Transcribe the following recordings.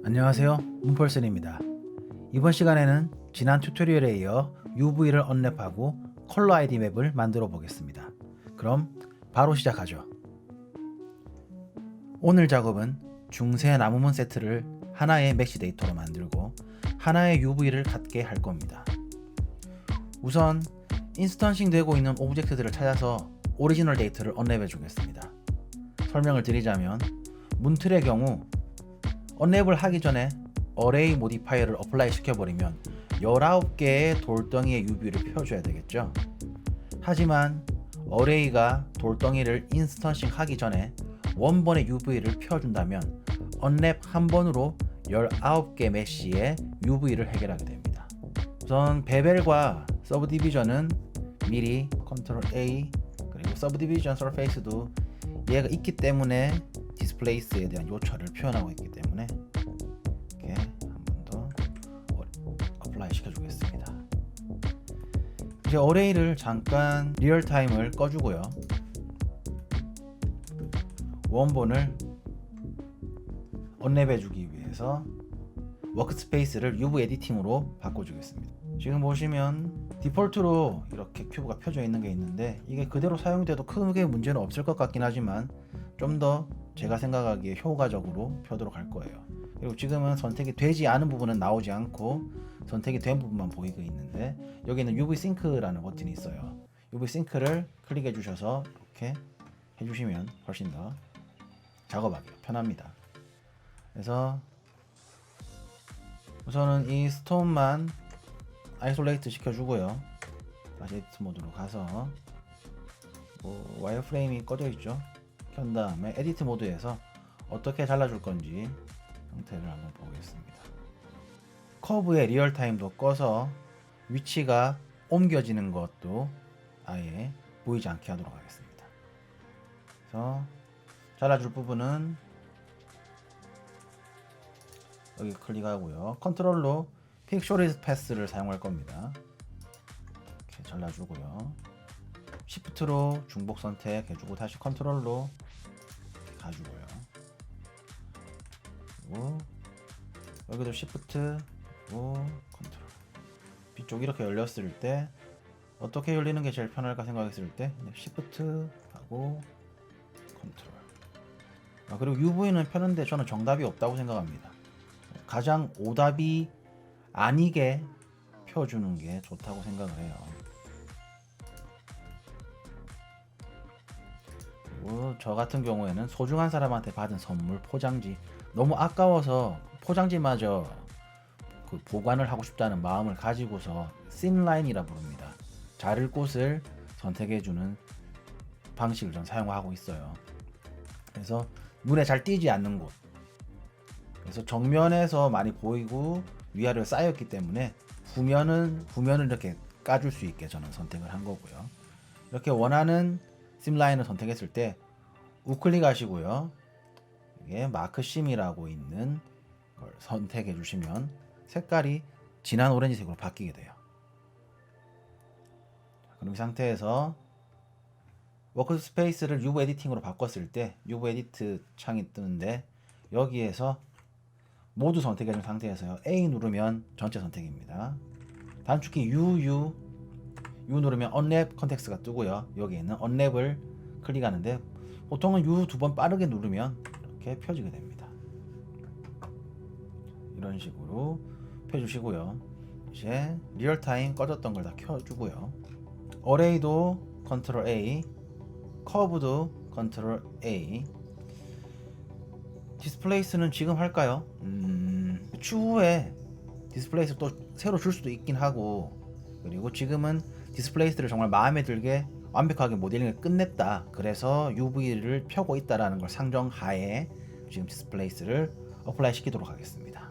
안녕하세요, 문펄슨입니다. 이번 시간에는 지난 튜토리얼에 이어 UV를 언랩하고 컬러 ID 맵을 만들어 보겠습니다. 그럼 바로 시작하죠. 오늘 작업은 중세 나무문 세트를 하나의 맥시 데이터로 만들고 하나의 UV를 갖게 할 겁니다. 우선 인스턴싱 되고 있는 오브젝트들을 찾아서 오리지널 데이터를 언랩해 주겠습니다. 설명을 드리자면 문틀의 경우 언랩을 하기 전에 어레이 모디파이어를 어플라이 시켜버리면 19개의 돌덩이의 UV를 펴줘야 되겠죠. 하지만 어레이가 돌덩이를 인스턴싱 하기 전에 원번의 UV를 펴준다면 언랩 한 번으로 19개 메쉬의 UV를 해결하게 됩니다. 우선 베벨과 서브디비전은 미리 컨트롤 A 그리고 서브디비전 서페이스도 얘가 있기 때문에 디스플레이스에 대한 요철을 표현하고 있기 때문에 이렇게 한 번 더 어플라이 시켜주겠습니다. 이제 어레이를 잠깐 리얼타임을 꺼주고요. 원본을 언랩해주기 위해서 워크스페이스를 UV 에디팅으로 바꿔주겠습니다. 지금 보시면 디폴트로 이렇게 큐브가 펴져 있는 게 있는데 이게 그대로 사용돼도 크게 문제는 없을 것 같긴 하지만 좀 더 제가 생각하기에 효과적으로 펴도록 할 거예요. 그리고 지금은 선택이 되지 않은 부분은 나오지 않고 선택이 된 부분만 보이고 있는데 여기는 UV 싱크라는 버튼이 있어요. UV 싱크를 클릭해 주셔서 이렇게 해주시면 훨씬 더 작업하기 편합니다. 그래서 우선은 이 스톤만 아이솔레이트 시켜주고요. 다시 에디트 모드로 가서 와이어프레임이 꺼져 있죠. 켠 다음에 에디트 모드에서 어떻게 잘라줄 건지 형태를 한번 보겠습니다. 커브의 리얼타임도 꺼서 위치가 옮겨지는 것도 아예 보이지 않게 하도록 하겠습니다. 그래서 잘라줄 부분은 여기 클릭하고요. 컨트롤로 픽 쇼리스 패스를 사용할 겁니다. 이렇게 잘라주고요. 시프트로 중복 선택해주고 다시 컨트롤로 가주고요. 그리고 여기도 시프트 그리고 컨트롤. 뒤쪽 이렇게 열렸을 때 어떻게 열리는 게 제일 편할까 생각했을 때 시프트 하고 컨트롤. 그리고 UV는 펴는데 저는 정답이 없다고 생각합니다. 가장 오답이 아니게 펴주는 게 좋다고 생각을 해요. 그리고 저 같은 경우에는 소중한 사람한테 받은 선물 포장지 너무 아까워서 포장지마저 보관을 하고 싶다는 마음을 가지고서 씬라인이라 부릅니다. 자를 곳을 선택해주는 방식을 전 사용하고 있어요. 그래서 눈에 잘 띄지 않는 곳, 그래서 정면에서 많이 보이고 위아래로 쌓였기 때문에 후면은 이렇게 까줄 수 있게 저는 선택을 한 거고요. 이렇게 원하는 심 라인을 선택했을 때 우클릭 하시고요. 이게 마크 심이라고 있는 걸 선택해 주시면 색깔이 진한 오렌지색으로 바뀌게 돼요. 그럼 이 상태에서 워크스페이스를 UV 에디팅으로 바꿨을 때 UV 에디트 창이 뜨는데 여기에서 모두 선택해 준 상태에서 A 누르면 전체 선택입니다. 단축키 U 누르면 언랩 컨텍스트가 뜨고요. 여기에는 언랩을 클릭하는데 보통은 U 두 번 빠르게 누르면 이렇게 펴지게 됩니다. 이런 식으로 펴주시고요. 이제 리얼타임 꺼졌던 걸 다 켜주고요. 어레이도 컨트롤 A, 커브도 컨트롤 A. 디스플레이스는 지금 할까요? 추후에 디스플레이스 또 새로 줄 수도 있긴 하고, 그리고 지금은 디스플레이스를 정말 마음에 들게 완벽하게 모델링을 끝냈다, 그래서 UV를 펴고 있다라는 걸 상정하에 지금 디스플레이스를 어플라이 시키도록 하겠습니다.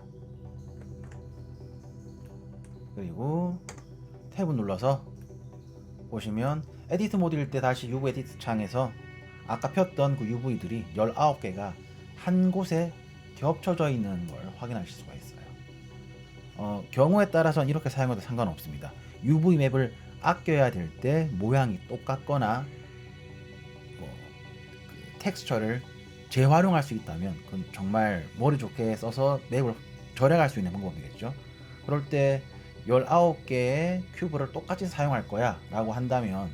그리고 탭을 눌러서 보시면 에디트 모드일 때 다시 UV 에디트 창에서 아까 폈던 그 UV들이 19개가 한 곳에 겹쳐져 있는 걸 확인하실 수가 있어요. 경우에 따라서는 이렇게 사용해도 상관없습니다. UV 맵을 아껴야 될 때 모양이 똑같거나 텍스처를 재활용할 수 있다면 그건 정말 머리 좋게 써서 맵을 절약할 수 있는 방법이겠죠. 그럴 때 19개의 큐브를 똑같이 사용할 거야 라고 한다면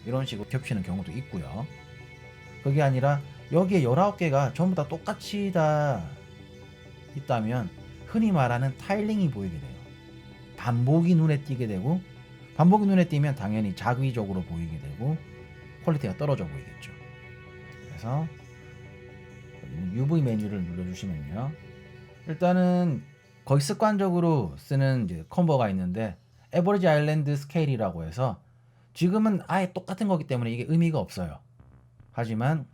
이런 식으로 겹치는 경우도 있고요. 그게 아니라 여기에 19개가 전부 다 똑같이 다 있다면 흔히 말하는 타일링이 보이게 돼요. 반복이 눈에 띄게 되고, 반복이 눈에 띄면 당연히 자기적으로 보이게 되고 퀄리티가 떨어져 보이겠죠. 그래서 UV 메뉴를 눌러주시면요, 일단은 거의 습관적으로 쓰는 이제 컴보가 있는데 에버리지 아일랜드 스케일이라고 해서 지금은 아예 똑같은 거기 때문에 이게 의미가 없어요. 하지만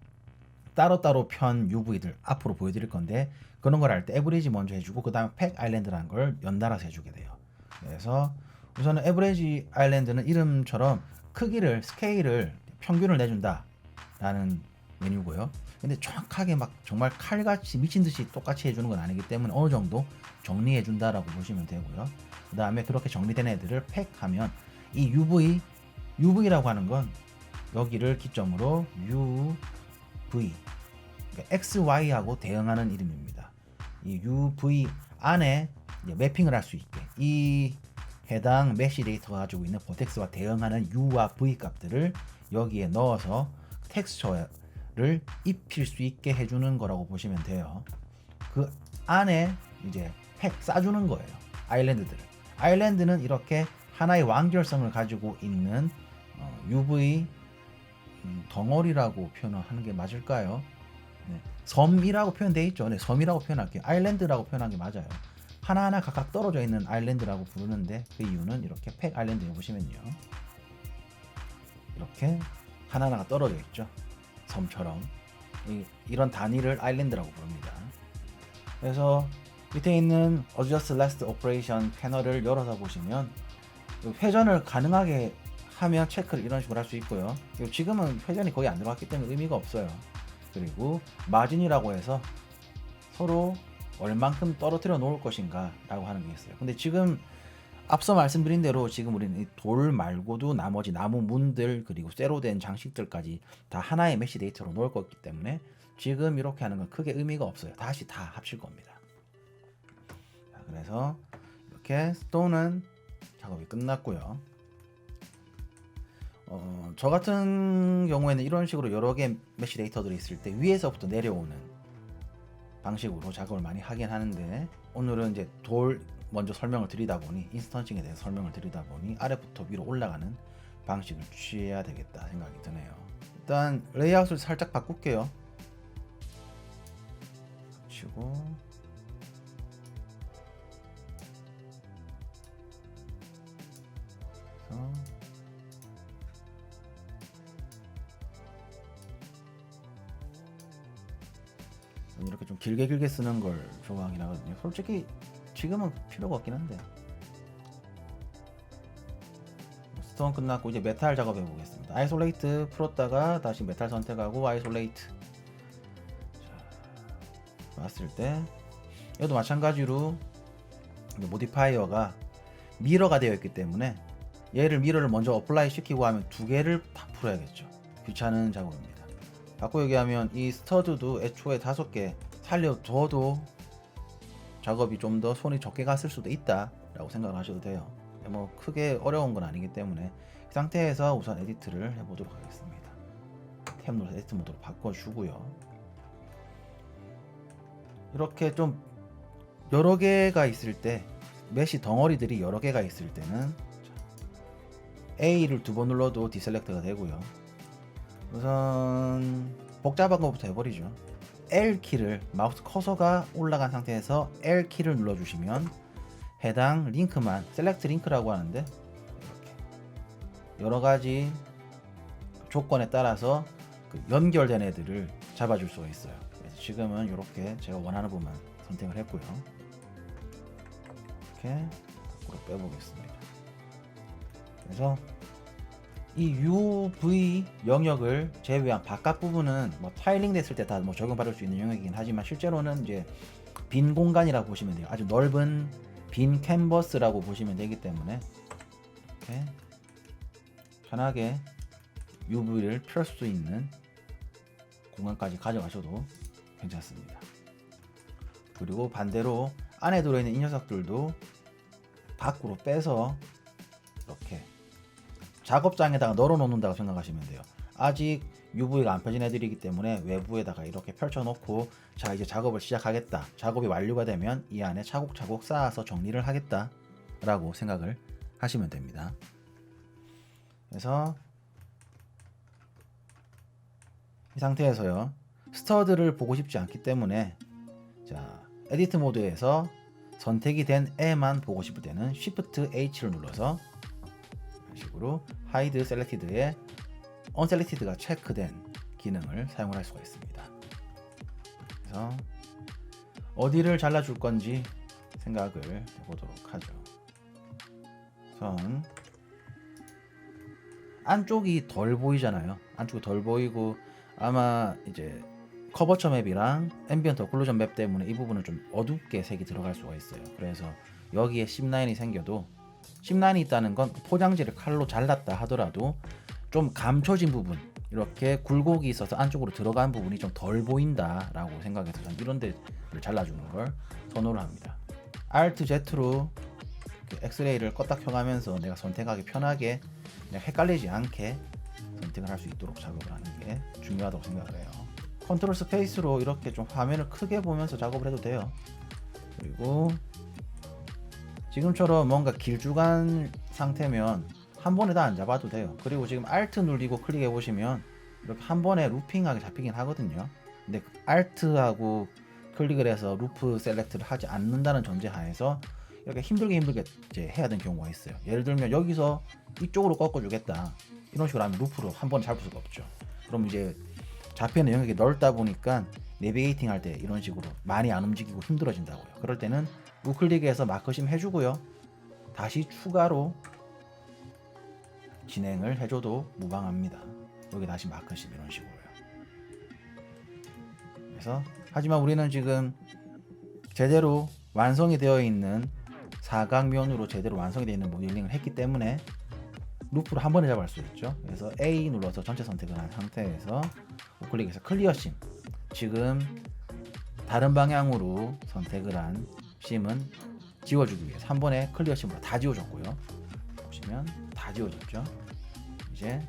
따로따로 편 UV들 앞으로 보여드릴 건데, 그런 걸 할 때 에버리지 먼저 해주고 그 다음에 팩 아일랜드라는 걸 연달아서 해주게 돼요. 그래서 우선은 에버리지 아일랜드는 이름처럼 크기를, 스케일을, 평균을 내준다 라는 메뉴고요. 근데 정확하게 막 정말 칼같이 미친듯이 똑같이 해주는 건 아니기 때문에 어느 정도 정리해 준다라고 보시면 되고요. 그 다음에 그렇게 정리된 애들을 팩하면 이 UV라고 하는 건 여기를 기점으로 UV, 그러니까 XY하고 대응하는 이름입니다. 이 UV 안에 매핑을 할 수 있게 이 해당 메시 데이터가 가지고 있는 버텍스와 대응하는 U와 V 값들을 여기에 넣어서 텍스처를 입힐 수 있게 해주는 거라고 보시면 돼요. 그 안에 이제 팩 싸주는 거예요. 아일랜드는 이렇게 하나의 완결성을 가지고 있는 UV 덩어리라고 표현하는 게 맞을까요? 네. 섬이라고 표현되어 있죠. 네, 섬이라고 표현할게요. 아일랜드라고 표현한 게 맞아요. 하나하나 각각 떨어져 있는 아일랜드라고 부르는데 그 이유는 이렇게 팩 아일랜드 해보시면요, 이렇게 하나하나가 떨어져 있죠. 섬처럼. 이런 단위를 아일랜드라고 부릅니다. 그래서 밑에 있는 Adjust Last Operation 패널을 열어서 보시면 회전을 가능하게 하면 체크를 이런 식으로 할 수 있고요. 지금은 회전이 거의 안 들어갔기 때문에 의미가 없어요. 그리고 마진이라고 해서 서로 얼만큼 떨어뜨려 놓을 것인가 라고 하는 게 있어요. 근데 지금 앞서 말씀드린 대로 지금 우리는 돌 말고도 나머지 나무 문들 그리고 쇠로 된 장식들까지 다 하나의 메시 데이터로 놓을 거기 때문에 지금 이렇게 하는 건 크게 의미가 없어요. 다시 다 합칠 겁니다. 자, 그래서 이렇게 스톤은 작업이 끝났고요. 저 같은 경우에는 이런 식으로 여러 개 메시 데이터들이 있을 때 위에서부터 내려오는 방식으로 작업을 많이 하긴 하는데, 오늘은 이제 돌 먼저 설명을 드리다 보니, 인스턴싱에 대해서 설명을 드리다 보니 아래부터 위로 올라가는 방식을 취해야 되겠다 생각이 드네요. 일단 레이아웃을 살짝 바꿀게요. 치고 이렇게 좀 길게 쓰는 걸 좋아하긴 하거든요. 솔직히 지금은 필요가 없긴 한데. 스톤 끝났고 이제 메탈 작업해 보겠습니다. 아이솔레이트 풀었다가 다시 메탈 선택하고 아이솔레이트. 자, 봤을 때 이것도 마찬가지로 모디파이어가 미러가 되어 있기 때문에 얘를 미러를 먼저 어플라이 시키고 하면 두 개를 다 풀어야겠죠. 귀찮은 작업입니다. 바꿔 얘기하면 이 스터드도 애초에 5개 살려둬도 작업이 좀 더 손이 적게 갔을 수도 있다 라고 생각을 하셔도 돼요. 뭐 크게 어려운 건 아니기 때문에 이 상태에서 우선 에디트를 해보도록 하겠습니다. 탭 눌러서 에디트 모드로 바꿔주고요. 이렇게 좀 여러 개가 있을 때, 메시 덩어리들이 여러 개가 있을 때는 A를 2번 눌러도 디셀렉트가 되고요. 우선 복잡한 것부터 해버리죠. L키를, 마우스 커서가 올라간 상태에서 L키를 눌러주시면 해당 링크만, 셀렉트 링크라고 하는데 이렇게 여러가지 조건에 따라서 그 연결된 애들을 잡아줄 수가 있어요. 그래서 지금은 이렇게 제가 원하는 부분만 선택을 했고요. 이렇게 밖으로 빼보겠습니다. 그래서 이 UV 영역을 제외한 바깥 부분은 뭐 타일링 됐을 때 다 뭐 적용받을 수 있는 영역이긴 하지만 실제로는 이제 빈 공간이라고 보시면 돼요. 아주 넓은 빈 캔버스라고 보시면 되기 때문에 이렇게 편하게 UV를 펼 수 있는 공간까지 가져가셔도 괜찮습니다. 그리고 반대로 안에 들어있는 이 녀석들도 밖으로 빼서 이렇게 작업장에다가 널어 놓는다고 생각하시면 돼요. 아직 UV가 안 펴진 애들이기 때문에 외부에다가 이렇게 펼쳐 놓고, 자 이제 작업을 시작하겠다, 작업이 완료가 되면 이 안에 차곡차곡 쌓아서 정리를 하겠다 라고 생각을 하시면 됩니다. 그래서 이 상태에서요, 스터드를 보고 싶지 않기 때문에, 자 에디트 모드에서 선택이 된 애만 보고 싶을 때는 Shift H를 눌러서 이런 식으로 하이드 셀렉티드에 언셀렉티드가 체크된 기능을 사용을 할 수가 있습니다. 그래서 어디를 잘라줄 건지 생각을 해보도록 하죠. 우선 안쪽이 덜 보이잖아요. 안쪽이 덜 보이고, 아마 이제 커버처 맵이랑 앰비언트 오클루전 맵 때문에 이 부분은 좀 어둡게 색이 들어갈 수가 있어요. 그래서 여기에 씹라인이 생겨도, 씹라인이 있다는 건 포장지를 칼로 잘랐다 하더라도 좀 감춰진 부분, 이렇게 굴곡이 있어서 안쪽으로 들어간 부분이 좀 덜 보인다 라고 생각해서 저는 이런 데를 잘라주는 걸 선호를 합니다. Alt Z로 엑스레이를 껐다 켜가면서 내가 선택하기 편하게, 그냥 헷갈리지 않게 선택을 할 수 있도록 작업을 하는 게 중요하다고 생각을 해요. 컨트롤 스페이스로 이렇게 좀 화면을 크게 보면서 작업을 해도 돼요. 그리고 지금처럼 뭔가 길쭉한 상태면 한 번에 다 안 잡아도 돼요. 그리고 지금 Alt 눌리고 클릭해 보시면 이렇게 한 번에 루핑하게 잡히긴 하거든요. 근데 Alt하고 클릭을 해서 루프 셀렉트를 하지 않는다는 전제 하에서 이렇게 힘들게 이제 해야 되는 경우가 있어요. 예를 들면 여기서 이쪽으로 꺾어주겠다, 이런 식으로 하면 루프로 한 번에 잡을 수가 없죠. 그럼 이제 잡히는 영역이 넓다 보니까 내비게이팅 할 때 이런 식으로 많이 안 움직이고 힘들어진다고요. 그럴 때는 우클릭해서 마크심 해주고요, 다시 추가로 진행을 해줘도 무방합니다. 여기 다시 마크심 이런 식으로요. 그래서 하지만 우리는 지금 제대로 완성이 되어 있는 사각면으로 제대로 완성이 되어 있는 모델링을 했기 때문에 루프를 한 번에 잡을 수 있죠. 그래서 A 눌러서 전체 선택을 한 상태에서 우클릭해서 클리어 심, 지금 다른 방향으로 선택을 한 심은 지워주기 위해서 한 번에 클리어 심으로 다 지워줬고요. 보시면 다 지워졌죠. 이제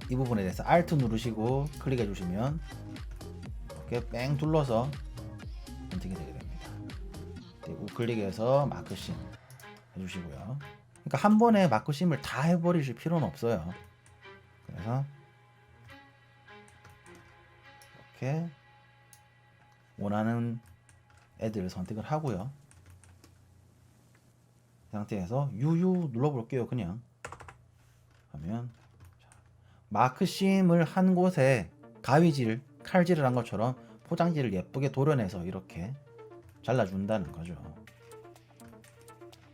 이 부분에 대해서 Alt 누르시고 클릭해 주시면 이렇게 뺑 둘러서 선택이 되게 됩니다. 우클릭해서 마크심 해주시고요. 그러니까 한 번에 마크심을 다 해버리실 필요는 없어요. 그래서 이렇게 원하는 애들을 선택을 하고요. 이 상태에서 UU 눌러볼게요. 그냥 하면 마크심을 한 곳에 가위질, 칼질을 한 것처럼 포장지를 예쁘게 도려내서 이렇게 잘라준다는 거죠.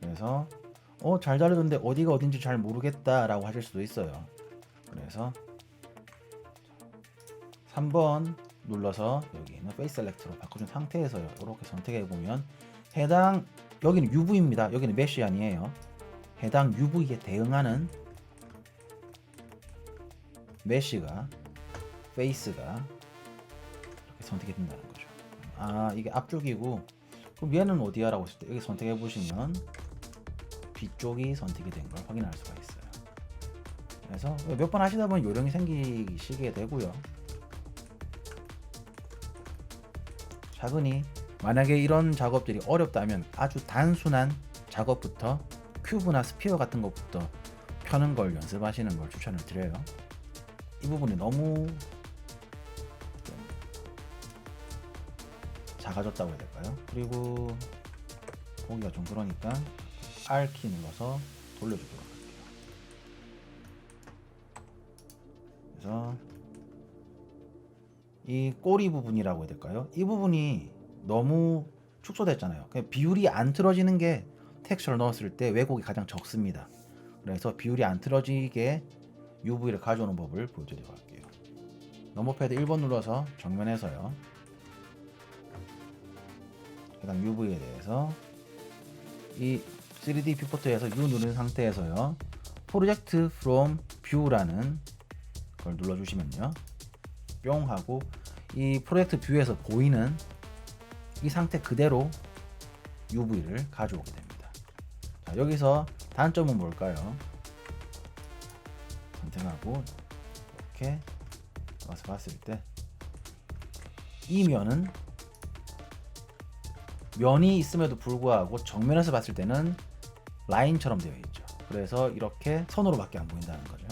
그래서 잘 잘라줬는데 어디가 어딘지 잘 모르겠다 라고 하실 수도 있어요. 그래서 3번 눌러서 여기 있는 페이스 셀렉트로 바꿔준 상태에서요, 이렇게 선택해 보면 해당, 여기는 UV입니다. 여기는 메쉬 아니에요. 해당 UV에 대응하는 메쉬가, 페이스가 이렇게 선택이 된다는 거죠. 아, 이게 앞쪽이고, 그럼 얘는 어디야 라고 했을 때 여기 선택해 보시면 뒤쪽이 선택이 된 걸 확인할 수가 있어요. 그래서 몇 번 하시다 보면 요령이 생기시게 되고요. 차근히, 만약에 이런 작업들이 어렵다면 아주 단순한 작업부터, 큐브나 스피어 같은 것부터 펴는 걸 연습하시는 걸 추천을 드려요. 이 부분이 너무 좀 작아졌다고 해야 될까요? 그리고 보기가 좀 그러니까 R키 눌러서 돌려주도록 할게요. 그래서 이 꼬리 부분이라고 해야 될까요? 이 부분이 너무 축소됐잖아요. 비율이 안 틀어지는 게 텍스처를 넣었을 때 왜곡이 가장 적습니다. 그래서 비율이 안 틀어지게 UV를 가져오는 법을 보여드리도록 할게요. 넘버패드 1번 눌러서 정면에서요, 해당 UV에 대해서 이 3D 뷰포트에서 U 누른 상태에서요, Project from View라는 걸 눌러주시면요, 뿅 하고 이 프로젝트 뷰에서 보이는 이 상태 그대로 UV를 가져오게 됩니다. 자, 여기서 단점은 뭘까요? 선택하고 이렇게 와서 봤을 때 이 면이 있음에도 불구하고 정면에서 봤을 때는 라인처럼 되어 있죠. 그래서 이렇게 선으로밖에 안 보인다는 거죠.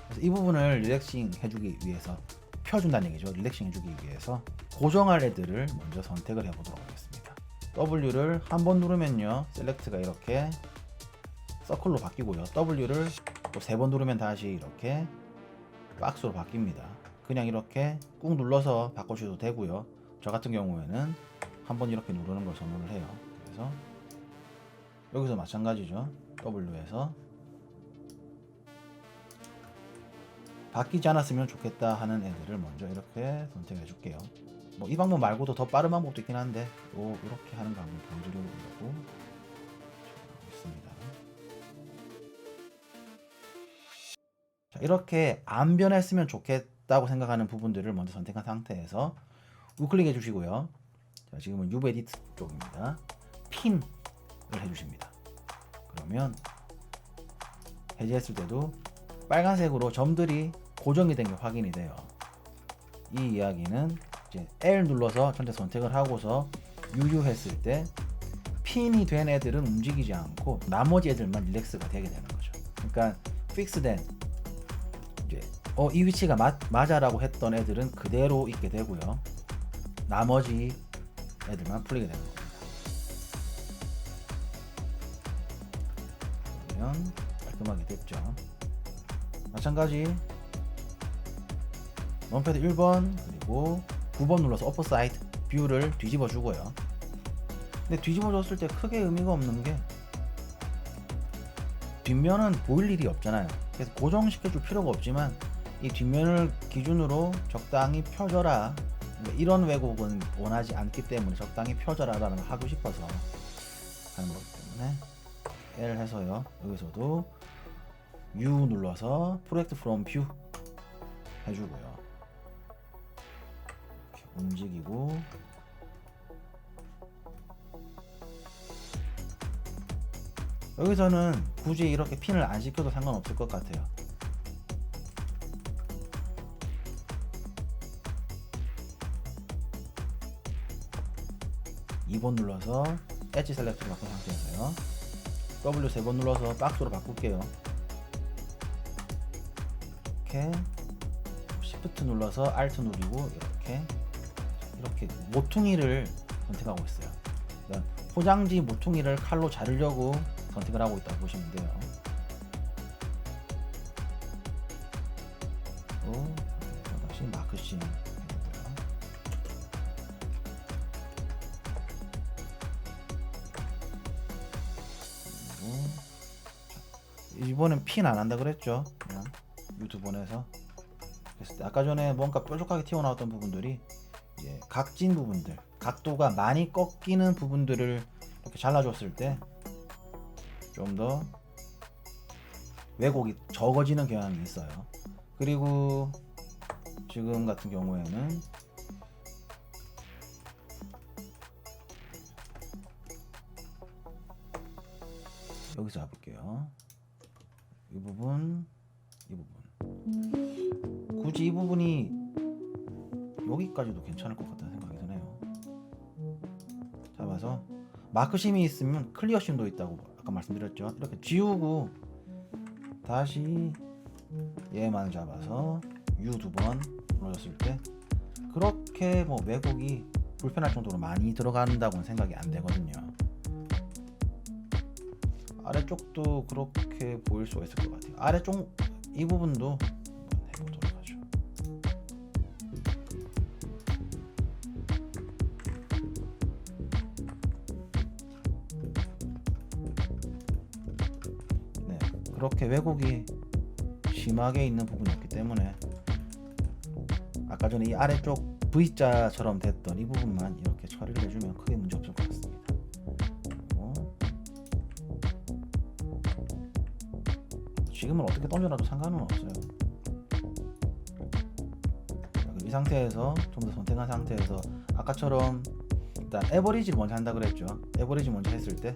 그래서 이 부분을 릴렉싱 해주기 위해서, 펴준다는 얘기죠. 릴렉싱 해주기 위해서 고정할 애들을 먼저 선택을 해보도록 하겠습니다. W를 한 번 누르면요, 셀렉트가 이렇게 서클로 바뀌고요. W를 또 3번 누르면 다시 이렇게 박스로 바뀝니다. 그냥 이렇게 꾹 눌러서 바꾸셔도 되고요. 저 같은 경우에는 한번 이렇게 누르는 걸 선호를 해요. 그래서 여기서 마찬가지죠. W에서 바뀌지 않았으면 좋겠다 하는 애들을 먼저 이렇게 선택해 줄게요. 뭐 이 방법 말고도 더 빠른 방법도 있긴 한데 이렇게 하는 방법을 보여드리려고 있습니다. 자, 이렇게 안 변했으면 좋겠다고 생각하는 부분들을 먼저 선택한 상태에서 우클릭 해주시고요. 자, 지금은 UV 에디트 쪽입니다. 핀을 해주십니다. 그러면 해제했을 때도 빨간색으로 점들이 고정이 된 게 확인이 돼요. 이 이야기는 이제 L 눌러서 전체 선택을 하고서 UU 했을 때 핀이 된 애들은 움직이지 않고 나머지 애들만 릴렉스가 되게 되는 거죠. 그러니까 픽스된 이제 이 위치가 맞아라고 했던 애들은 그대로 있게 되고요. 나머지 애들만 풀리게 되는 겁니다. 그러면 깔끔하게 됐죠. 마찬가지 럼패드 1번 그리고 9번 눌러서 어퍼 사이드 뷰를 뒤집어 주고요. 근데 뒤집어 줬을 때 크게 의미가 없는 게 뒷면은 보일 일이 없잖아요. 그래서 고정시켜 줄 필요가 없지만 이 뒷면을 기준으로 적당히 펴줘라, 이런 왜곡은 원하지 않기 때문에 적당히 펴줘라 라는 걸 하고 싶어서 하는 거기 때문에 L 해서요. 여기서도 U 눌러서 프로젝트 프롬 뷰 해주고요. 이렇게 움직이고 여기서는 굳이 이렇게 핀을 안 시켜도 상관없을 것 같아요. (2번) 눌러서 엣지 셀렉트로 바꾼 상태에서요. W 3번 눌러서 박스로 바꿀게요. 이렇게 Shift 눌러서 Alt 누르고 이렇게 모퉁이를 선택하고 있어요. 그러니까 포장지 모퉁이를 칼로 자르려고 선택을 하고 있다고 보시면 돼요. 또 다시 마크싱 해주고요. 그리고 이번엔 핀 안 한다 그랬죠. 그냥 U2번에서 그랬을 때 아까 전에 뭔가 뾰족하게 튀어나왔던 부분들이 이제 각진 부분들, 각도가 많이 꺾이는 부분들을 이렇게 잘라줬을 때 좀 더 왜곡이 적어지는 경향이 있어요. 그리고 지금 같은 경우에는 여기서 잡을게요. 이 부분 굳이 이 부분이 여기까지도 괜찮을 것 같다는 생각이 드네요. 잡아서 마크심이 있으면 클리어심도 있다고 아까 말씀드렸죠. 이렇게 지우고 다시 얘만 잡아서 U 2번 눌러줬을 때 그렇게 뭐 왜곡이 불편할 정도로 많이 들어간다고는 생각이 안 되거든요. 아래쪽도 그렇게 보일 수가 있을 것 같아요. 아래쪽 이 부분도 한번 해보도록 하죠. 네, 그렇게 왜곡이 심하게 있는 부분이었기 때문에 아까 전에 이 아래쪽 V자처럼 됐던 이 부분만 이렇게 처리를 해주면 크게 문제 없을 것 같습니다. 지금은 어떻게 던져놔도 상관은 없어요. 이 상태에서 좀 더 선택한 상태에서 아까처럼 일단 에버리지를 먼저 한다 그랬죠. 에버리지 먼저 했을 때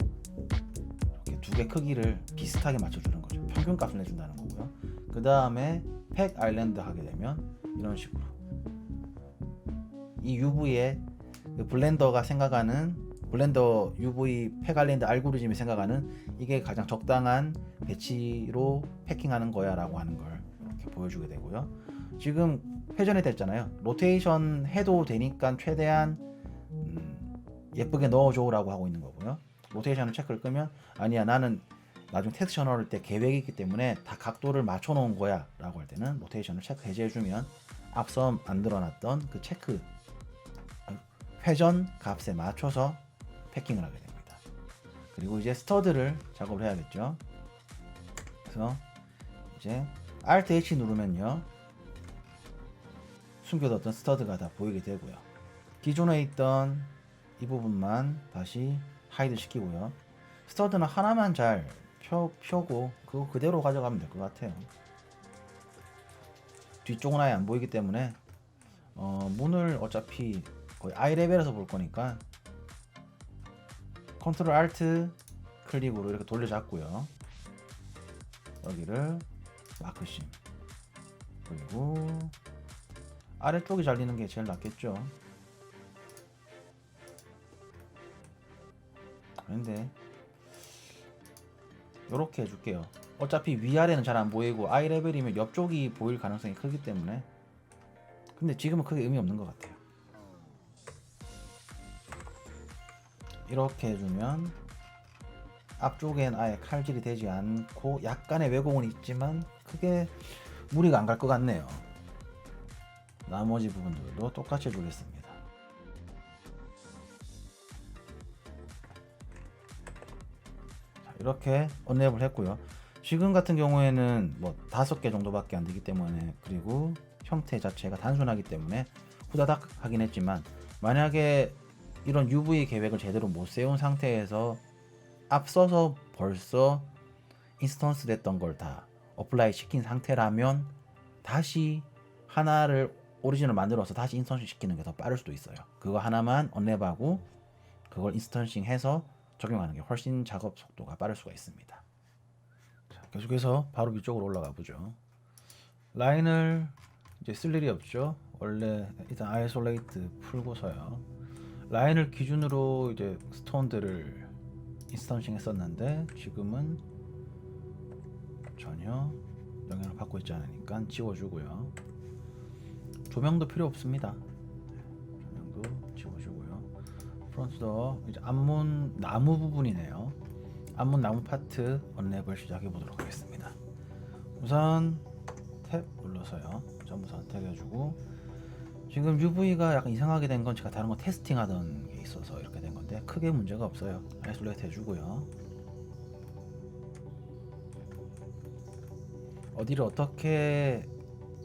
이렇게 두 개 크기를 비슷하게 맞춰주는 거죠. 평균값을 내준다는 거고요. 그 다음에 팩 아일랜드 하게 되면 이런 식으로 이 UV에 블렌더가 생각하는 블렌더 UV 팩 아일랜드 알고리즘이 생각하는 이게 가장 적당한 배치로 패킹하는 거야 라고 하는 걸 이렇게 보여주게 되고요. 지금 회전이 됐잖아요. 로테이션 해도 되니까 최대한 예쁘게 넣어줘 라고 하고 있는 거고요. 로테이션을 체크를 끄면 아니야 나는 나중에 텍스처 넣을 때 계획이 있기 때문에 다 각도를 맞춰 놓은 거야 라고 할 때는 로테이션을 체크 해제해 주면 앞서 만들어 놨던 그 체크 회전 값에 맞춰서 패킹을 하게 됩니다. 그리고 이제 스터드를 작업을 해야겠죠. 그래서 이제 Alt H 누르면요 숨겨뒀던 스터드가 다 보이게 되고요. 기존에 있던 이 부분만 다시 하이드 시키고요. 스터드는 하나만 잘 펴고 그거 그대로 가져가면 될 것 같아요. 뒤쪽은 아예 안 보이기 때문에 문을 어차피 거의 아이 레벨에서 볼 거니까 컨트롤 알트 클릭으로 이렇게 돌려잡고요. 여기를 마크심 그리고 아래쪽이 잘리는 게 제일 낫겠죠. 그런데 이렇게 해줄게요. 어차피 위아래는 잘 안 보이고 아이 레벨이면 옆쪽이 보일 가능성이 크기 때문에 근데 지금은 크게 의미 없는 것 같아요. 이렇게 해주면 앞쪽엔 아예 칼질이 되지 않고 약간의 왜곡은 있지만 크게 무리가 안 갈 것 같네요. 나머지 부분들도 똑같이 해주겠습니다. 자, 이렇게 언랩을 했고요. 지금 같은 경우에는 뭐 5개 정도밖에 안 되기 때문에 그리고 형태 자체가 단순하기 때문에 후다닥 하긴 했지만 만약에 이런 UV 계획을 제대로 못 세운 상태에서 앞서서 벌써 인스턴스 됐던 걸 다 어플라이 시킨 상태라면 다시 하나를 오리지널 만들어서 다시 인스턴싱 시키는 게 더 빠를 수도 있어요. 그거 하나만 언랩하고 그걸 인스턴싱 해서 적용하는 게 훨씬 작업 속도가 빠를 수가 있습니다. 자, 계속해서 바로 위쪽으로 올라가 보죠. 라인을 이제 쓸 일이 없죠. 원래 일단 아이솔레이트 풀고서요. 라인을 기준으로 이제 스톤들을 인스턴싱 했었는데 지금은 전혀 영향을 받고 있지 않으니까 지워주고요. 조명도 필요 없습니다. 조명도 지워주고요. 프론트도 이제 앞문 나무 부분이네요. 앞문 나무 파트 언랩을 시작해 보도록 하겠습니다. 우선 탭 눌러서요. 전부 선택해주고 지금 UV가 약간 이상하게 된 건 제가 다른 거 테스팅하던 게 있어서 이렇게 된 건데 크게 문제가 없어요. 아이솔레이트 해주고요. 어디를 어떻게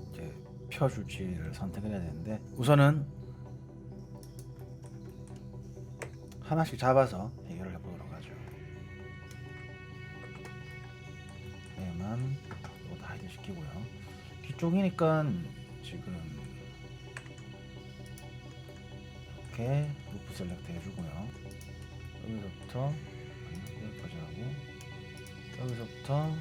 이제 펴줄지를 선택을 해야 되는데 우선은 하나씩 잡아서 해결을 해보도록 하죠. 얘만 이거 다 하이드 시키고요. 뒤쪽이니까 지금 이렇게 루프 셀렉트 해주고요. 여기서부터 여기까지 하고 여기서부터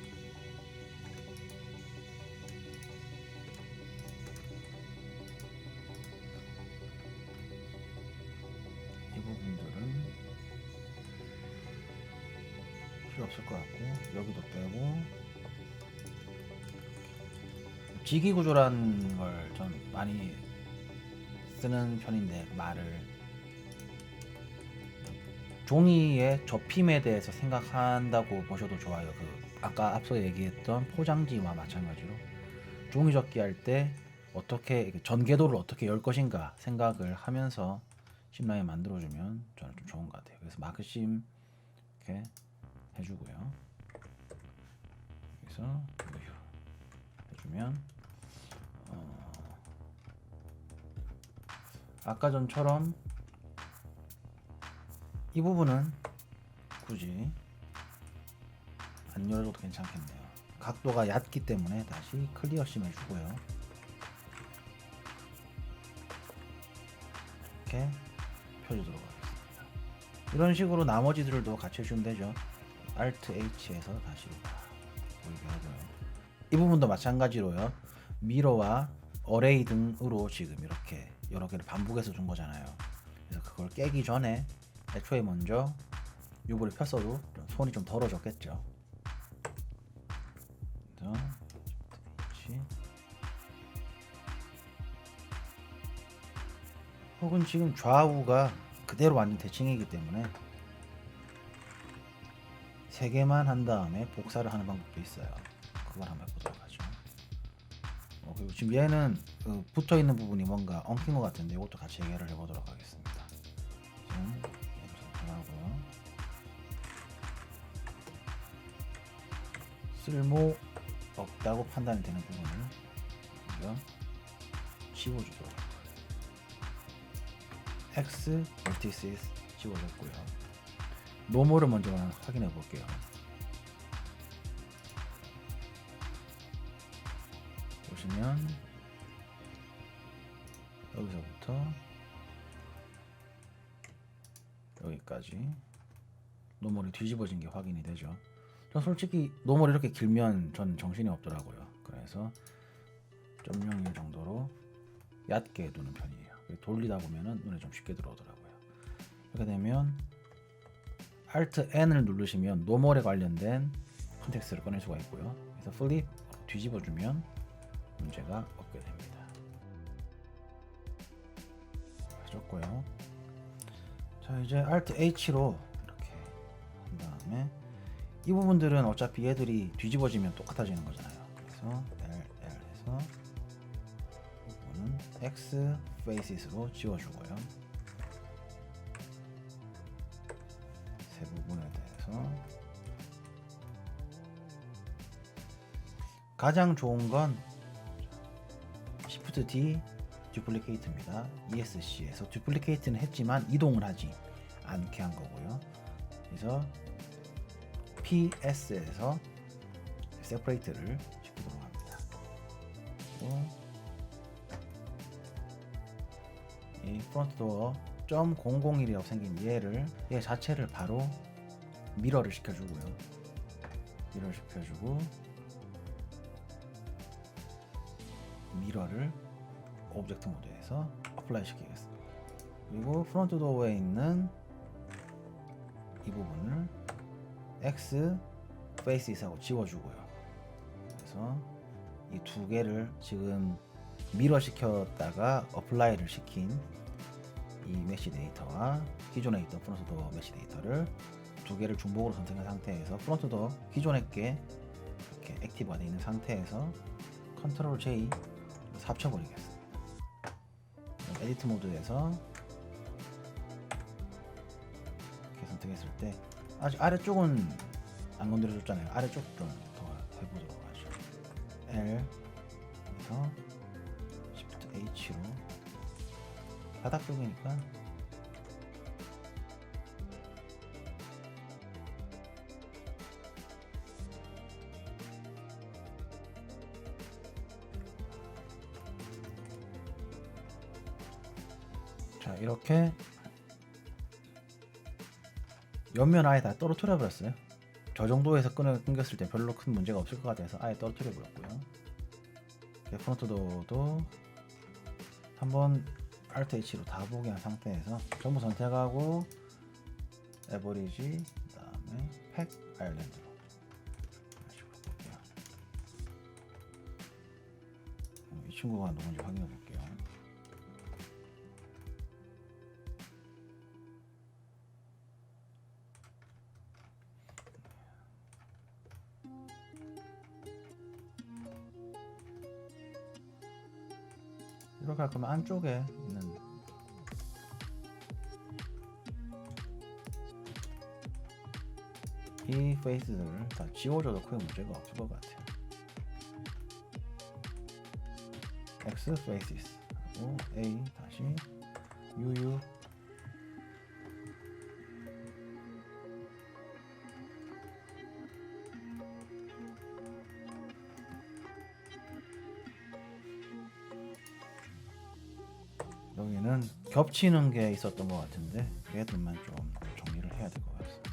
이 부분들은 필요 없을 것 같고 여기도 빼고 지기 구조라는 걸 좀 많이 쓰는 편인데 말을 종이의 접힘에 대해서 생각한다고 보셔도 좋아요. 그 아까 앞서 얘기했던 포장지와 마찬가지로 종이 접기 할 때 어떻게 전개도를 어떻게 열 것인가 생각을 하면서 심라인 만들어주면 저는 좀 좋은 것 같아요. 그래서 마크심 이렇게 해주고요. 여기서 해주면 아까 전처럼 이 부분은 굳이 안 열어도 괜찮겠네요. 각도가 얕기 때문에 다시 클리어 심 해주고요. 이렇게 펴주도록 하겠습니다. 이런 식으로 나머지들도 같이 해주면 되죠. Alt H에서 다시 보이게 하고요. 이 부분도 마찬가지로요. 미러와 어레이 등으로 지금 이렇게 여러 개를 반복해서 준 거잖아요. 그래서 그걸 깨기 전에 애초에 먼저 유보를 폈어도 손이 좀 덜어졌겠죠. 그래서 혹은 지금 좌우가 그대로 완전 대칭이기 때문에 3개만 한 다음에 복사를 하는 방법도 있어요. 그걸 한번 해보도록 하죠. 그리고 지금 얘는 붙어 있는 부분이 뭔가 엉킨 것 같은데 이것도 같이 해결을 해보도록 하겠습니다. 지금 얘도 선택하고요. 쓸모 없다고 판단이 되는 부분을 먼저 지워주도록 하고요. X vertices 지워졌고요. 노멀을 먼저 확인해 볼게요. 보시면 여기서부터 여기까지 노멀이 뒤집어진 게 확인이 되죠. 전 솔직히 노멀이 이렇게 길면 전 정신이 없더라고요. 그래서 0.01 정도로 얕게 두는 편이에요. 돌리다 보면은 눈에 좀 쉽게 들어오더라고요. 이렇게 되면 Alt N을 누르시면 노멀에 관련된 컨텍스트를 꺼낼 수가 있고요. 그래서 플립 뒤집어주면 문제가 없게 됩니다. 해줬고요. 자, 이제 Alt H로 이렇게 한 다음에 이 부분들은 어차피 얘들이 뒤집어지면 똑같아지는 거잖아요. 그래서 LL 해서 이 부분은 X faces로 지워주고요. 세 부분에 대해서 가장 좋은 건 Shift D duplicate입니다. ESC에서 duplicate는 했지만 이동을 하지 않게 한 거고요. 그래서 PS에서 separate를 시키도록 합니다. 이 프론트 도어 .001이라고 생긴 얘 자체를 바로 미러를 시켜주고요. 미러를 시켜주고 미러를 오브젝트 모드에서 어플라이 시키겠습니다. 그리고 프론트 도어에 있는 이 부분을 X faces하고 지워주고요. 그래서 이 두 개를 지금 미러 시켰다가 어플라이를 시킨 이 메시 데이터와 기존에 있던 프론트 도어 메시 데이터를 두 개를 중복으로 선택한 상태에서 프론트 도어 기존에 게 이렇게 액티브가 되어 있는 상태에서 컨트롤 J 합쳐버리겠습니다. 에디트 모드에서 이렇게 선택했을 때 아직 아래쪽은 안 건드려줬잖아요. 아래쪽 좀 더 해보도록 하죠. L에서 Shift H로 바닥 쪽이니까 자, 이렇게 옆면 아예 다 떨어뜨려 버렸어요. 저 정도에서 끊겼을 때 별로 큰 문제가 없을 것 같아서 아예 떨어뜨려 버렸고요. 프론트 도어도 한번 Alt H로 다 보게 한 상태에서 전부 선택하고 에버리지 그다음에 팩 아일랜드로 볼게요. 이 친구가 누군지 확인해 볼게요. 이렇게 할 거면 안쪽에 있는 이 페이스들을 다 지워줘도 크게 문제가 없을 것 같아요. X faces 하고 A 다시 UU 여기는 겹치는 게 있었던 것 같은데 얘들만 좀 정리를 해야 될 것 같습니다.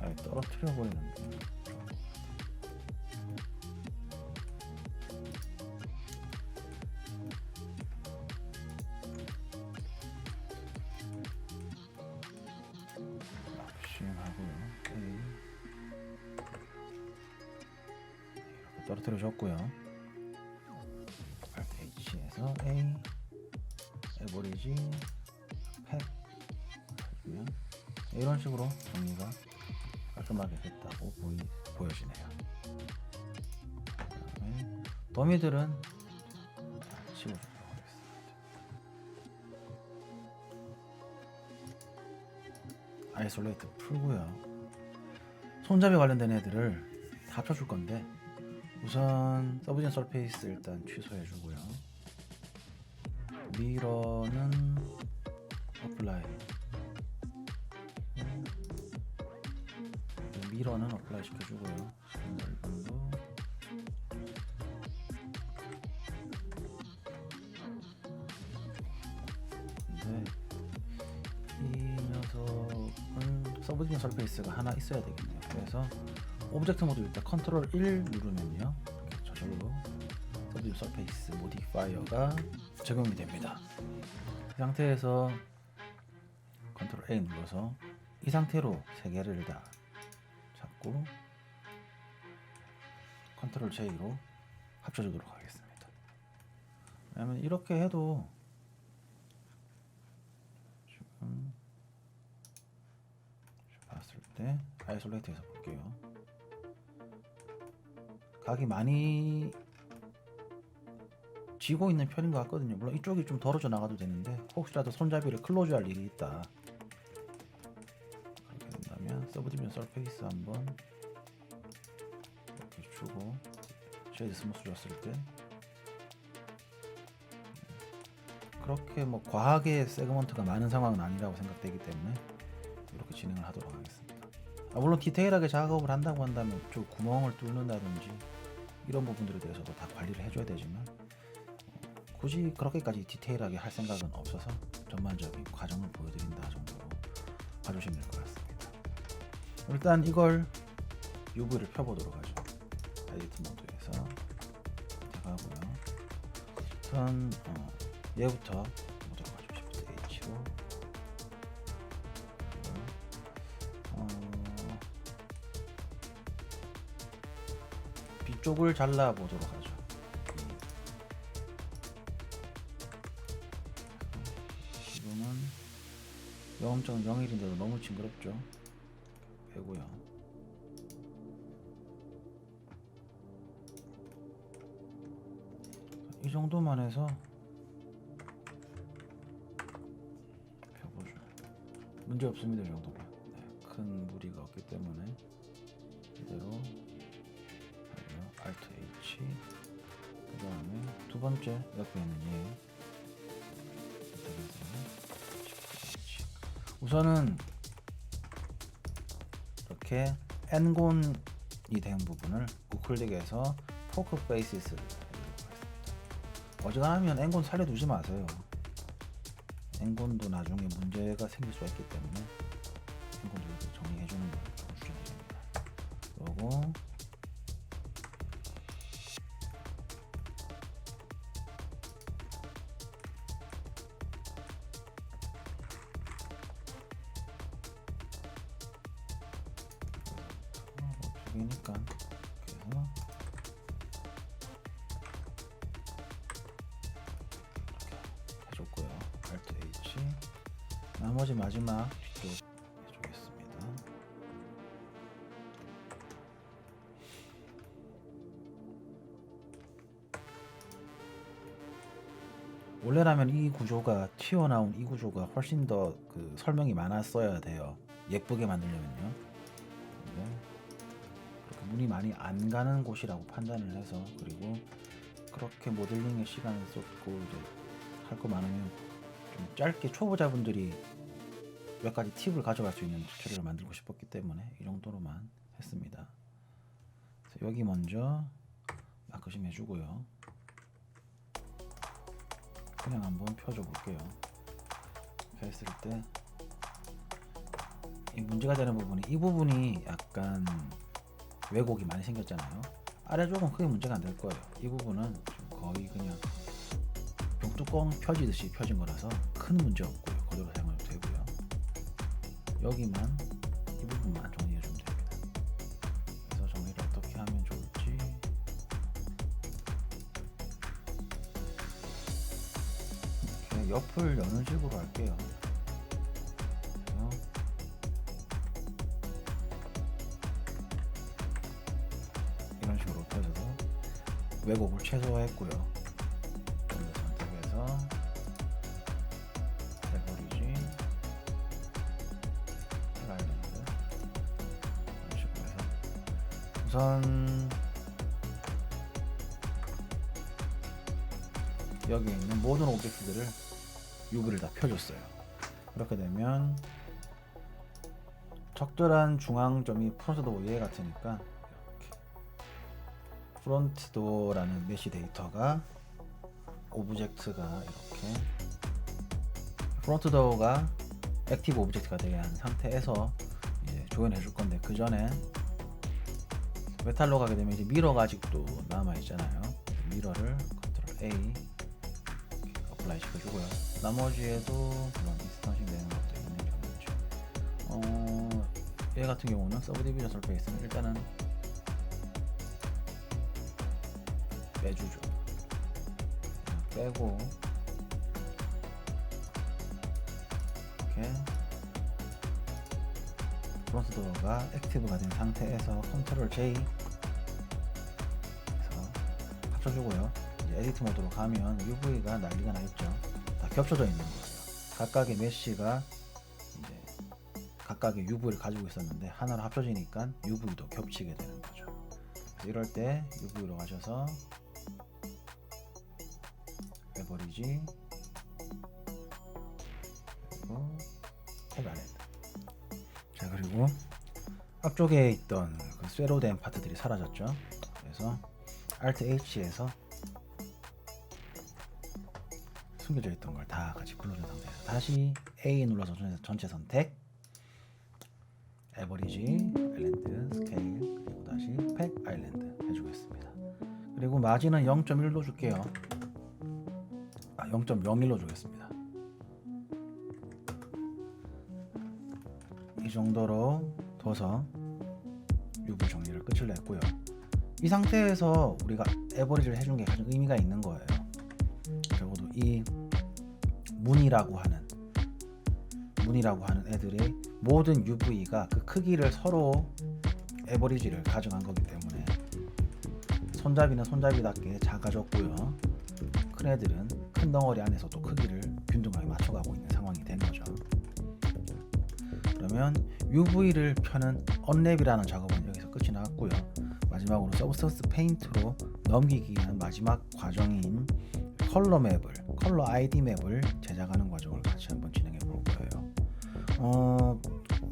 아예 떨어뜨려 버리는 게 하고요. 이렇게 떨어뜨려 줬고요. H에서 A 에버리지 팩 하고요. 이런 식으로 정리가 깔끔하게 됐다고 보여지네요. 그다음에 더미들은 치워주도록 하겠습니다. 아이솔레이트 풀고요. 손잡이 관련된 애들을 다 합쳐줄 건데 우선 서브진 서페이스 일단 취소해주고요. 미러는 어플라이, 미러는 어플라이 시켜주고요. 넓음도 근데 이 녀석은 서브진 서페이스가 하나 있어야 되겠네요. 그래서 오브젝트 모드 일단 컨트롤 1 누르면요 이렇게 저절로 서브진 서페이스 모디파이어가 적용이 됩니다. 이 상태에서 컨트롤 A 눌러서 이 상태로 세 개를 다 잡고 컨트롤 J로 합쳐주도록 하겠습니다. 왜냐면 이렇게 해도 지금 봤을 때 아이솔레이트에서 볼게요. 각이 많이 지고 있는 편인 것 같거든요. 물론 이쪽이 좀 덜어져 나가도 되는데 혹시라도 손잡이를 클로즈 할 일이 있다. 그렇게 된다면 서브디비전 서페이스 한번 이렇게 주고 쉐이드 스무스 줬을 때 그렇게 뭐 과하게 세그먼트가 많은 상황은 아니라고 생각되기 때문에 이렇게 진행을 하도록 하겠습니다. 물론 디테일하게 작업을 한다고 한다면 저 구멍을 뚫는다든지 이런 부분들에 대해서도 다 관리를 해줘야 되지만 굳이 그렇게까지 디테일하게 할 생각은 없어서 전반적인 과정을 보여드린다 정도로 봐주시면 될 것 같습니다. 일단 이걸 UV를 펴보도록 하죠. 에디트 모드에서 제가하고요. 우선 얘부터 보도록 하죠. Shift H로 뒤쪽을 잘라 보도록 하죠. 지금은 0.01인데도 너무 징그럽죠. 빼고요. 이 정도만 해서 펴보죠. 문제 없습니다. 이 정도면. 네, 큰 무리가 없기 때문에 이대로 Alt H 그 다음에 두 번째 옆에 있는 얘 우선은 이렇게 엔곤이 된 부분을 우클릭해서 포크 페이시스를 해보도록 하겠습니다. 어지간하면 엔곤 살려두지 마세요. 엔곤도 나중에 문제가 생길 수가 있기 때문에 엔곤도 이렇게 정리해주는 걸 추천드립니다. 그리고 이니까 그래서 이렇게 해줬고요. Alt H 나머지 마지막 뒤쪽 해주겠습니다. 원래라면 이 구조가 튀어나온 이 구조가 훨씬 더 그 설명이 많았어야 돼요. 예쁘게 만들려면요. 근데 문이 많이 안 가는 곳이라고 판단을 해서 그리고 그렇게 모델링에 시간을 쏟고 이제 할 거 많으면 좀 짧게 초보자분들이 몇 가지 팁을 가져갈 수 있는 튜토리얼을 만들고 싶었기 때문에 이 정도로만 했습니다. 그래서 여기 먼저 마크심 해주고요. 그냥 한번 펴줘 볼게요. 이렇게 했을 때 이 문제가 되는 부분이 이 부분이 약간 왜곡이 많이 생겼잖아요. 아래쪽은 크게 문제가 안 될 거예요. 이 부분은 좀 거의 그냥 병뚜껑 펴지듯이 펴진 거라서 큰 문제 없고요. 그대로 사용해도 되고요. 여기만 이 부분만 정리해 주면 됩니다. 그래서 정리를 어떻게 하면 좋을지 이렇게 옆을 여는 식으로 할게요. 이런 식으로 펴져서 왜곡을 최소화했고요. 선택해서 해버리지 아일랜드 이런 식으로 해서 우선 여기 있는 모든 오브젝트들을 UV를 다 펴줬어요. 그렇게 되면 적절한 중앙점이 프론트 도어 얘 같으니까 프론트 도어라는 메시 데이터가 오브젝트가 이렇게 프론트 도어가 액티브 오브젝트가 되게 한 상태에서 이제 조연해 줄 건데, 그 전에 메탈로 가게 되면 이제 미러가 아직도 남아 있잖아요. 미러를 컨트롤 A 어플라이 시켜주고요. 나머지에도 물론 인스턴싱 되는 것도 있는 경우죠. 얘 같은 경우는 서브 디비전 설페이스는 일단은 빼주죠. 빼고 이렇게 프론트 도어가 액티브가 된 상태에서 컨트롤 J 해서 합쳐주고요. 이제 에디트 모드로 가면 UV가 난리가 나 있죠. 다 겹쳐져 있는 거예요. 각각의 메쉬가 이제 각각의 UV를 가지고 있었는데 하나로 합쳐지니까 UV도 겹치게 되는 거죠. 이럴 때 UV로 가셔서 해버리지 그리고 해발랜드. 자, 그리고 앞쪽에 있던 그 쇠로 된 파트들이 사라졌죠. 그래서 Alt H에서 숨겨져 있던 걸 다 같이 불러준 상태에서 다시 A 눌러서 전체 선택, 에버리지, 아일랜드, 스케일, 그리고 다시 팩 아일랜드 해주겠습니다. 그리고 마진은 0.1로 줄게요. 0.01로 주겠습니다. 이 정도로 둬서 UV 정리를 끝을 냈고요. 이 상태에서 우리가 에버리지를 해준 게 가장 의미가 있는 거예요. 적어도 이 문이라고 하는 애들의 모든 UV가 그 크기를 서로 에버리지를 가정한 거기 때문에 손잡이는 손잡이답게 작아졌고요. 큰 애들은 큰 덩어리 안에서 또 크기를 균등하게 맞춰가고 있는 상황이 된 거죠. 그러면 UV를 펴는 언랩이라는 작업은 여기서 끝이 나왔고요. 마지막으로 서브스턴스 페인트로 넘기기 위한 마지막 과정인 컬러 아이디 맵을 제작하는 과정을 같이 한번 진행해 볼 거예요.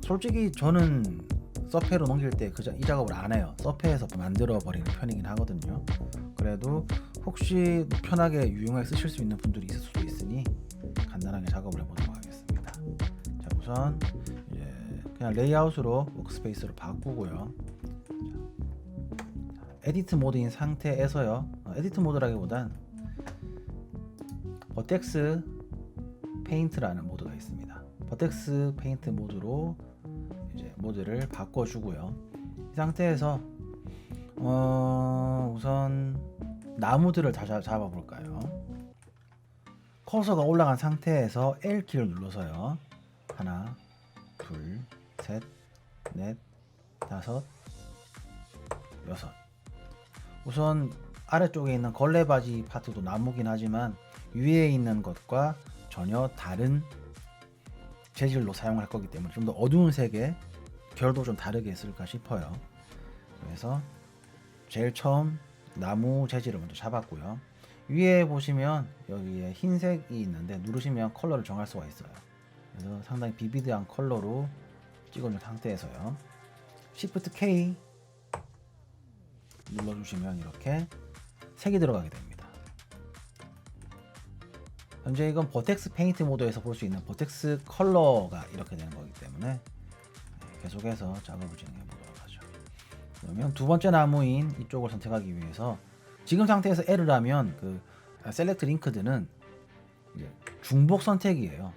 솔직히 저는 서페로 넘길 때 이 작업을 안 해요. 서페에서 만들어 버리는 편이긴 하거든요. 그래도 혹시 편하게 유용하게 쓰실 수 있는 분들이 있을 수도 있으니 간단하게 작업을 해보도록 하겠습니다. 자, 우선 이제 그냥 레이아웃으로 워크스페이스로 바꾸고요. 에디트 모드인 상태에서요. 에디트 모드라기보단 버텍스 페인트라는 모드가 있습니다. 버텍스 페인트 모드로 이제 모드를 바꿔주고요. 이 상태에서 우선 나무들을 다 잡아볼까요? 커서가 올라간 상태에서 L키를 눌러서요. 하나, 둘, 셋, 넷, 다섯, 여섯. 우선 아래쪽에 있는 걸레바지 파트도 나무긴 하지만 위에 있는 것과 전혀 다른 재질로 사용할 거기 때문에 좀 더 어두운 색의 결도 좀 다르게 했을까 싶어요. 그래서 제일 처음 나무 재질을 먼저 잡았고요. 위에 보시면 여기에 흰색이 있는데 누르시면 컬러를 정할 수가 있어요. 그래서 상당히 비비드한 컬러로 찍어준 상태에서요. Shift K 눌러주시면 이렇게 색이 들어가게 됩니다. 현재 이건 버텍스 페인트 모드에서 볼 수 있는 버텍스 컬러가 이렇게 되는 거기 때문에 계속해서 작업을 진행해 보도록 하죠. 그러면 두 번째 나무인 이쪽을 선택하기 위해서 지금 상태에서 L을 하면 그 셀렉트 링크드는 중복 선택이에요.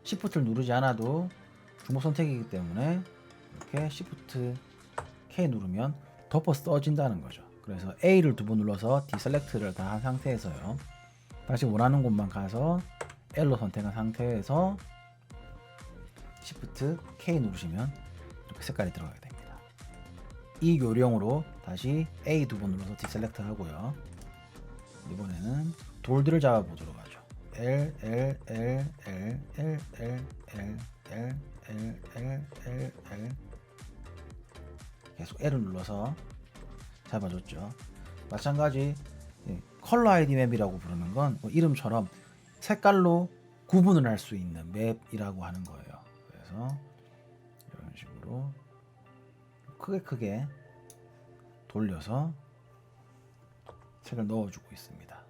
Shift를 누르지 않아도 중복 선택이기 때문에 이렇게 Shift K 누르면 덮어 써진다는 거죠. 그래서 A를 두 번 눌러서 디셀렉트를 다 한 상태에서요. 다시 원하는 곳만 가서 L로 선택한 상태에서 Shift K 누르시면 이렇게 색깔이 들어가게 됩니다. 이 요령으로 다시 A 두 번 눌러서 디셀렉트 하고요. 이번에는 돌들을 잡아 보도록 하죠. L L L L L L L L L L L L 계속 L을 눌러서 잡아줬죠. 마찬가지 컬러 아이디 맵이라고 부르는 건 이름처럼 색깔로 구분을 할 수 있는 맵이라고 하는 거예요. 그래서 이런 식으로 크게 돌려서 색을 넣어주고 있습니다.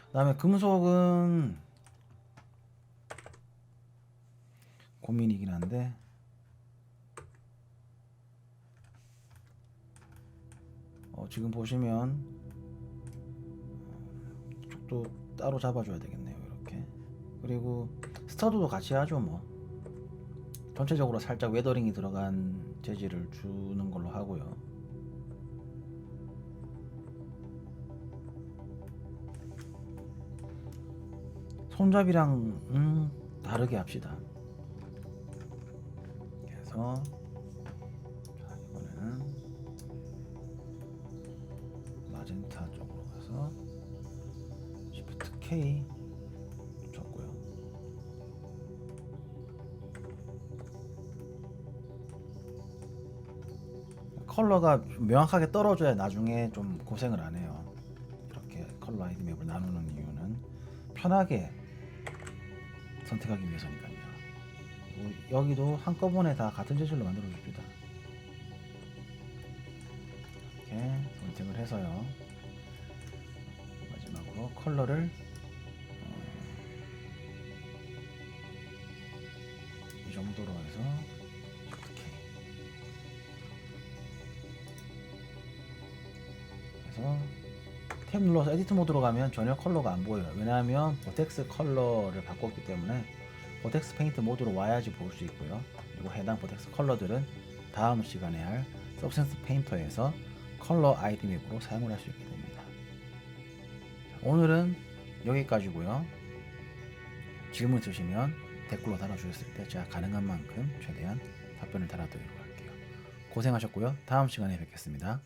그 다음에 금속은 고민이긴 한데 지금 보시면 이쪽도 따로 잡아줘야 되겠네요. 이렇게. 그리고 스터드도 같이 하죠. 뭐 전체적으로 살짝 웨더링이 들어간 재질을 주는 걸로 하고요. 손잡이랑 다르게 합시다. 그래서 자, 이번에는 마젠타 쪽으로 가서 Shift K 줬고요. 컬러가 명확하게 떨어져야 나중에 좀 고생을 안 해요. 이렇게 컬러 아이디 맵을 나누는 이유는 편하게 선택하기 위해서니까요. 여기도 한꺼번에 다 같은 재질로 만들어 줍니다. 이렇게 선택을 해서요. 마지막으로 컬러를 이 정도로 해서 이렇게 해서 탭 눌러서 에디트 모드로 가면 전혀 컬러가 안 보여요. 왜냐하면 버텍스 컬러를 바꿨기 때문에 버텍스 페인트 모드로 와야지 볼 수 있고요. 그리고 해당 버텍스 컬러들은 다음 시간에 할 서브센스 페인터에서 컬러 아이디 맵으로 사용을 할 수 있게 됩니다. 오늘은 여기까지고요. 질문 있으시면 댓글로 달아주셨을 때 제가 가능한 만큼 최대한 답변을 달아드리도록 할게요. 고생하셨고요. 다음 시간에 뵙겠습니다.